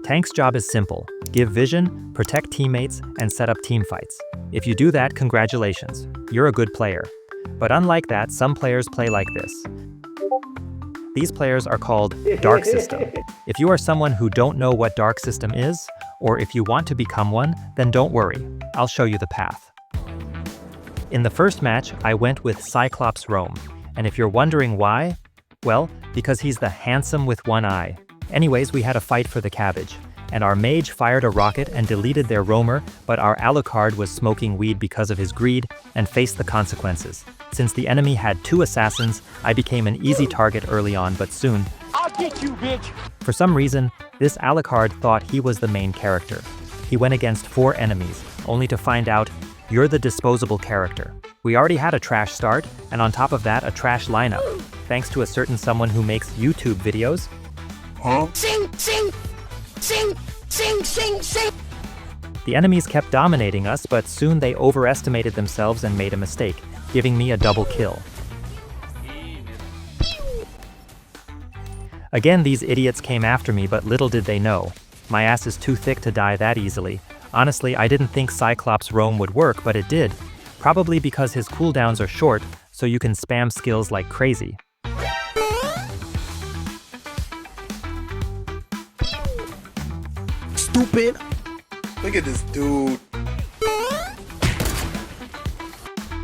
Tank's job is simple: give vision, protect teammates, and set up team fights. If you do that, congratulations, you're a good player. But unlike that, some players play like this. These players are called Darksystem. If you are someone who don't know what Darksystem is, or if you want to become one, then don't worry, I'll show you the path. In the first match, I went with Cyclops Roam, and if you're wondering why, well, because he's the handsome with one eye. Anyways, we had a fight for the cabbage, and our mage fired a rocket and deleted their roamer, but our Alucard was smoking weed because of his greed and faced the consequences. Since the enemy had 2 assassins, I became an easy target early on, but soon, I'll get you, bitch! For some reason, this Alucard thought he was the main character. He went against 4 enemies, only to find out, you're the disposable character. We already had a trash start, and on top of that, a trash lineup, thanks to a certain someone who makes YouTube videos. Huh? Sing, sing, sing, sing, sing, sing! The enemies kept dominating us, but soon they overestimated themselves and made a mistake, giving me a double kill. Again, these idiots came after me, but little did they know. My ass is too thick to die that easily. Honestly, I didn't think Cyclops Roam would work, but it did. Probably because his cooldowns are short, so you can spam skills like crazy. Stupid! Look at this dude.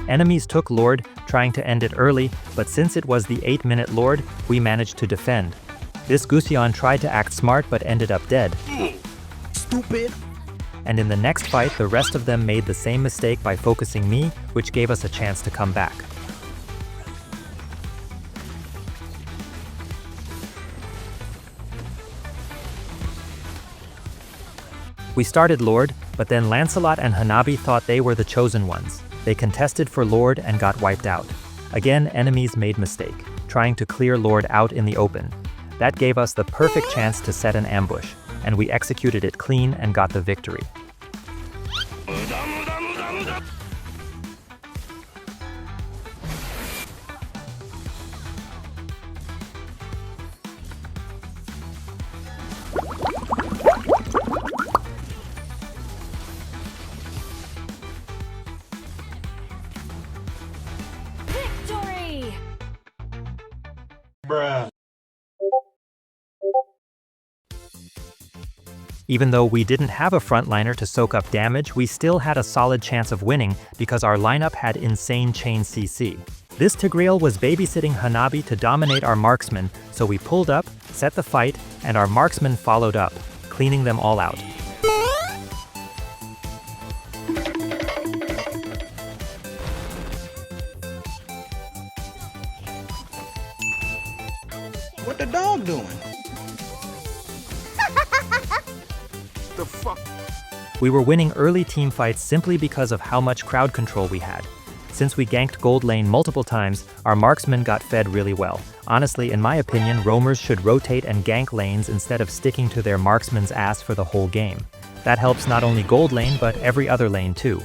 Enemies took Lord, trying to end it early, but since it was the 8-minute Lord, we managed to defend. This Gusion tried to act smart but ended up dead. Stupid! And in the next fight, the rest of them made the same mistake by focusing me, which gave us a chance to come back. We started Lord, but then Lancelot and Hanabi thought they were the chosen ones. They contested for Lord and got wiped out. Again, enemies made mistake, trying to clear Lord out in the open. That gave us the perfect chance to set an ambush, and we executed it clean and got the victory. Victory! Bruh. Even though we didn't have a frontliner to soak up damage, we still had a solid chance of winning because our lineup had insane chain CC. This Tigreal was babysitting Hanabi to dominate our marksman, so we pulled up, set the fight, and our marksman followed up, cleaning them all out. What the dog doing? The fuck? We were winning early team fights simply because of how much crowd control we had. Since we ganked gold lane multiple times, our marksmen got fed really well. Honestly, in my opinion, roamers should rotate and gank lanes instead of sticking to their marksman's ass for the whole game. That helps not only gold lane, but every other lane too.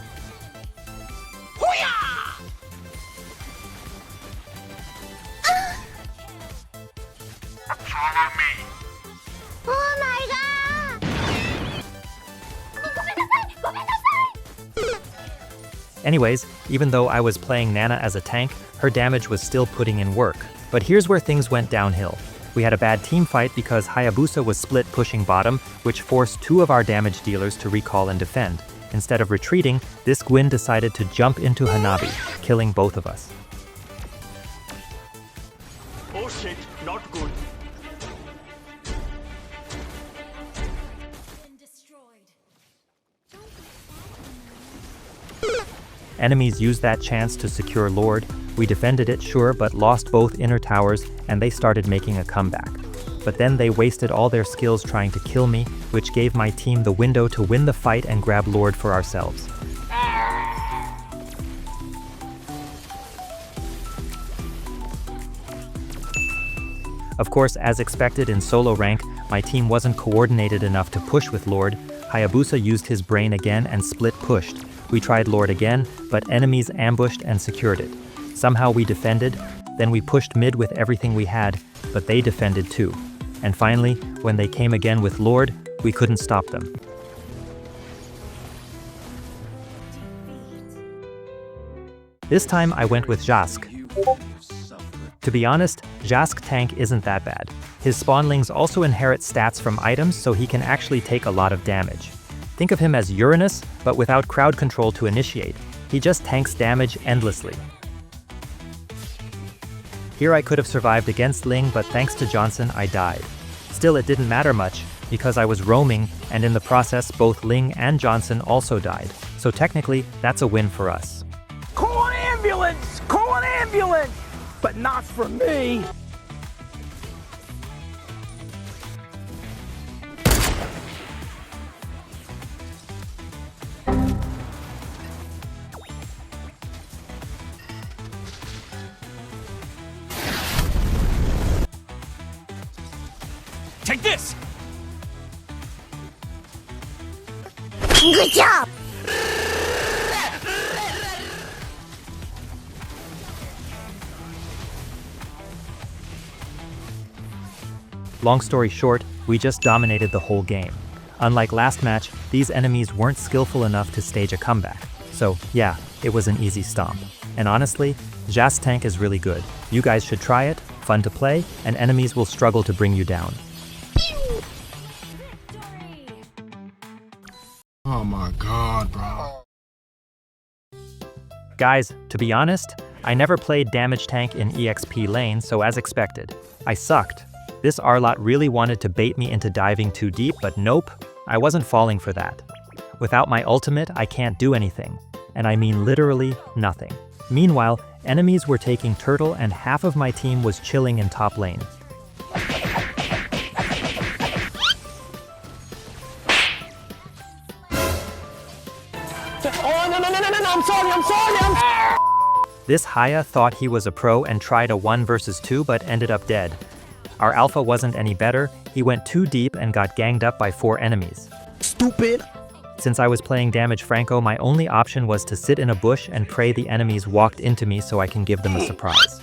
Anyways, even though I was playing Nana as a tank, her damage was still putting in work. But here's where things went downhill. We had a bad team fight because Hayabusa was split pushing bottom, which forced 2 of our damage dealers to recall and defend. Instead of retreating, this Gwyn decided to jump into Hanabi, killing both of us. Oh shit, not good. Enemies used that chance to secure Lord. We defended it, sure, but lost both inner towers, and they started making a comeback. But then they wasted all their skills trying to kill me, which gave my team the window to win the fight and grab Lord for ourselves. Of course, as expected in solo rank, my team wasn't coordinated enough to push with Lord. Hayabusa used his brain again and split pushed. We tried Lord again, but enemies ambushed and secured it. Somehow we defended, then we pushed mid with everything we had, but they defended too. And finally, when they came again with Lord, we couldn't stop them. This time I went with Jask. To be honest, Jask tank isn't that bad. His spawnlings also inherit stats from items, so he can actually take a lot of damage. Think of him as Uranus, but without crowd control to initiate. He just tanks damage endlessly. Here I could have survived against Ling, but thanks to Johnson I died. Still, it didn't matter much, because I was roaming, and in the process both Ling and Johnson also died. So technically, that's a win for us. Call an ambulance! Call an ambulance! But not for me! Take this! Good job! Long story short, we just dominated the whole game. Unlike last match, these enemies weren't skillful enough to stage a comeback. So yeah, it was an easy stomp. And honestly, Jask tank is really good. You guys should try it, fun to play, and enemies will struggle to bring you down. Oh my god, bro. Guys, to be honest, I never played damage tank in EXP lane, so as expected, I sucked. This Arlot really wanted to bait me into diving too deep, but nope, I wasn't falling for that. Without my ultimate, I can't do anything. And I mean literally nothing. Meanwhile, enemies were taking turtle and half of my team was chilling in top lane. Oh, no, I'm sorry! This Haya thought he was a pro and tried a 1 versus 2 but ended up dead. Our alpha wasn't any better, he went too deep and got ganged up by 4 enemies. Stupid. Since I was playing damage Franco, my only option was to sit in a bush and pray the enemies walked into me so I can give them a surprise.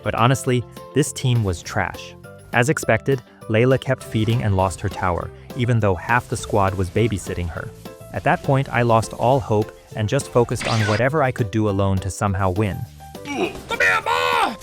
But honestly, this team was trash. As expected, Layla kept feeding and lost her tower, even though half the squad was babysitting her. At that point, I lost all hope and just focused on whatever I could do alone to somehow win. Come here, boy!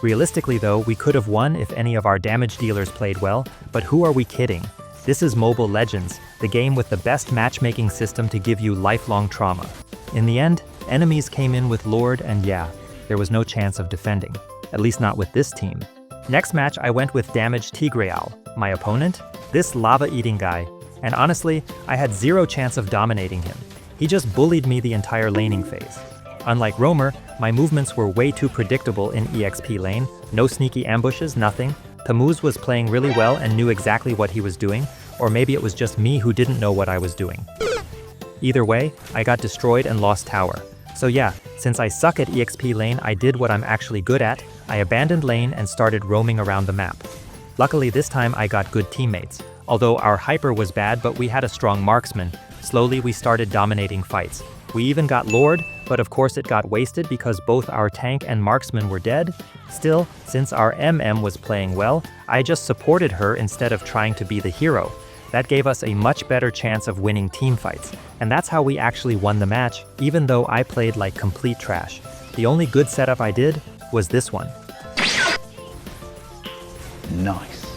Realistically though, we could have won if any of our damage dealers played well, but who are we kidding? This is Mobile Legends, the game with the best matchmaking system to give you lifelong trauma. In the end, enemies came in with Lord and yeah, there was no chance of defending. At least not with this team. Next match I went with Damage Tigreal, my opponent, this lava-eating guy, and honestly, I had zero chance of dominating him. He just bullied me the entire laning phase. Unlike Roamer, my movements were way too predictable in EXP lane, no sneaky ambushes, nothing. Tamuz was playing really well and knew exactly what he was doing, or maybe it was just me who didn't know what I was doing. Either way, I got destroyed and lost tower. So yeah, since I suck at EXP lane, I did what I'm actually good at, I abandoned lane and started roaming around the map. Luckily this time I got good teammates. Although our hyper was bad, but we had a strong marksman. Slowly we started dominating fights. We even got Lord, but of course it got wasted because both our tank and marksman were dead. Still, since our MM was playing well, I just supported her instead of trying to be the hero. That gave us a much better chance of winning team fights. And that's how we actually won the match, even though I played like complete trash. The only good setup I did was this one. Nice.